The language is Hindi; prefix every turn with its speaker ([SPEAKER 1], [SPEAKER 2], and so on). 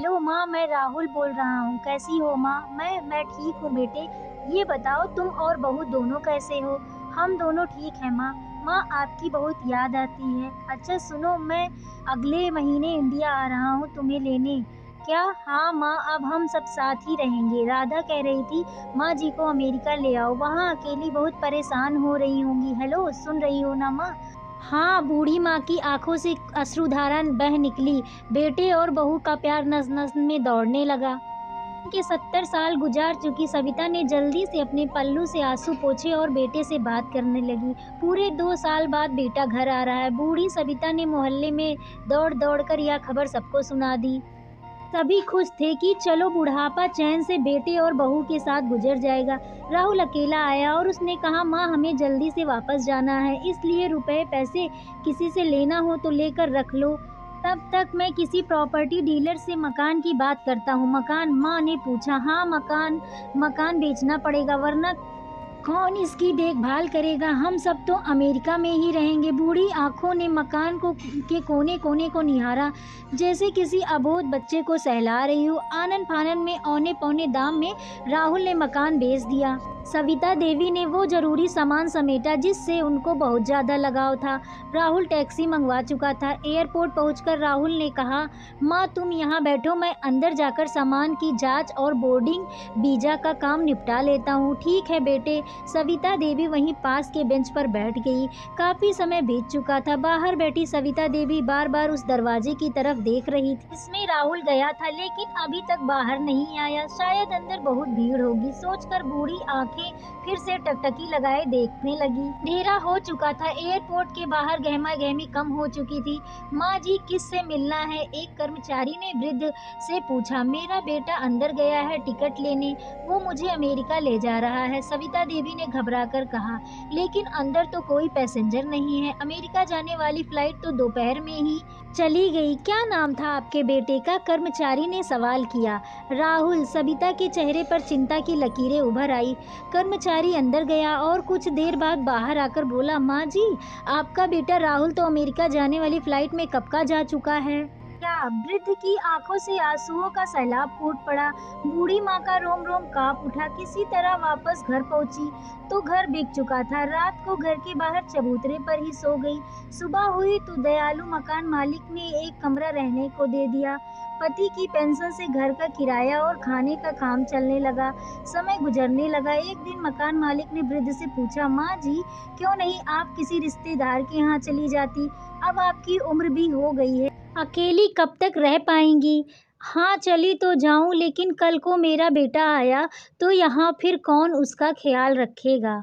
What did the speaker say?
[SPEAKER 1] हेलो माँ, मैं राहुल बोल रहा हूँ। कैसी हो माँ? मैं ठीक हूँ बेटे। ये बताओ तुम और बहू दोनों कैसे हो? हम दोनों ठीक हैं माँ। माँ आपकी बहुत याद आती है। अच्छा सुनो, मैं अगले महीने इंडिया आ रहा हूँ तुम्हें लेने। क्या? हाँ माँ, अब हम सब साथ ही रहेंगे। राधा कह रही थी माँ जी को अमेरिका ले आओ, वहाँ अकेली बहुत परेशान हो रही होंगी। हेलो, सुन रही हो ना माँ? हाँ, बूढ़ी माँ की आंखों से अश्रुधारा बह निकली। बेटे और बहू का प्यार नस-नस में दौड़ने लगा। उनके 70 साल गुजार चुकी सविता ने जल्दी से अपने पल्लू से आंसू पोंछे और बेटे से बात करने लगी। पूरे 2 साल बाद बेटा घर आ रहा है। बूढ़ी सविता ने मोहल्ले में दौड़-दौड़ कर यह खबर सबको सुना दी। सभी खुश थे कि चलो बुढ़ापा चैन से बेटे और बहू के साथ गुजर जाएगा। राहुल अकेला आया और उसने कहा माँ हमें जल्दी से वापस जाना है, इसलिए रुपए पैसे किसी से लेना हो तो लेकर रख लो। तब तक मैं किसी प्रॉपर्टी डीलर से मकान की बात करता हूँ। मकान? माँ ने पूछा। हाँ मकान, मकान बेचना पड़ेगा वरना कौन इसकी देखभाल करेगा? हम सब तो अमेरिका में ही रहेंगे। बूढ़ी आंखों ने मकान को के कोने-कोने को निहारा, जैसे किसी अबोध बच्चे को सहला रही हो। आनन-फानन में औने-पौने दाम में राहुल ने मकान बेच दिया। सविता देवी ने वो जरूरी सामान समेटा जिससे उनको बहुत ज्यादा लगाव था। राहुल टैक्सी मंगवा चुका था। एयरपोर्ट पहुंचकर राहुल ने कहा माँ तुम यहाँ बैठो, मैं अंदर जाकर सामान की जांच और बोर्डिंग वीजा का काम निपटा लेता हूँ। ठीक है बेटे। सविता देवी वहीं पास के बेंच पर बैठ गई। काफी समय बीत चुका था। बाहर बैठी सविता देवी बार बार उस दरवाजे की तरफ देख रही थी। इसमें राहुल गया था लेकिन अभी तक बाहर नहीं आया। शायद अंदर बहुत भीड़ होगी, सोचकर बूढ़ी आंखें फिर से टकटकी लगाए देखने लगी। अंधेरा हो चुका था। एयरपोर्ट के बाहर गहमा गहमी कम हो चुकी थी। माँ जी किससे मिलना है? एक कर्मचारी ने वृद्ध से पूछा। मेरा बेटा अंदर गया है टिकट लेने, वो मुझे अमेरिका ले जा रहा है, सविता देवी ने घबराकर कहा। लेकिन अंदर तो कोई पैसेंजर नहीं है। अमेरिका जाने वाली फ्लाइट तो दोपहर में ही चली गई। क्या नाम था आपके बेटे का? कर्मचारी ने सवाल किया। राहुल। सविता के चेहरे पर चिंता की लकीरें उभर आई। कर्मचारी अंदर गया और कुछ देर बाद बाहर आकर बोला माँ जी आपका बेटा राहुल तो अमेरिका जाने वाली फ्लाइट में कब का जा चुका है। क्या? वृद्ध की आंखों से आंसुओं का सैलाब फूट पड़ा। बूढ़ी माँ का रोम रोम कांप उठा। किसी तरह वापस घर पहुंची तो घर बिक चुका था। रात को घर के बाहर चबूतरे पर ही सो गई। सुबह हुई तो दयालु मकान मालिक ने एक कमरा रहने को दे दिया। पति की पेंशन से घर का किराया और खाने का काम चलने लगा। समय गुजरने लगा। एक दिन मकान मालिक ने वृद्ध से पूछा माँ जी क्यों नहीं आप किसी रिश्तेदार के यहाँ चली जाती? अब आपकी उम्र भी हो गई है, अकेली कब तक रह पाएंगी? हाँ चली तो जाऊं, लेकिन कल को मेरा बेटा आया तो यहाँ फिर कौन उसका ख्याल रखेगा?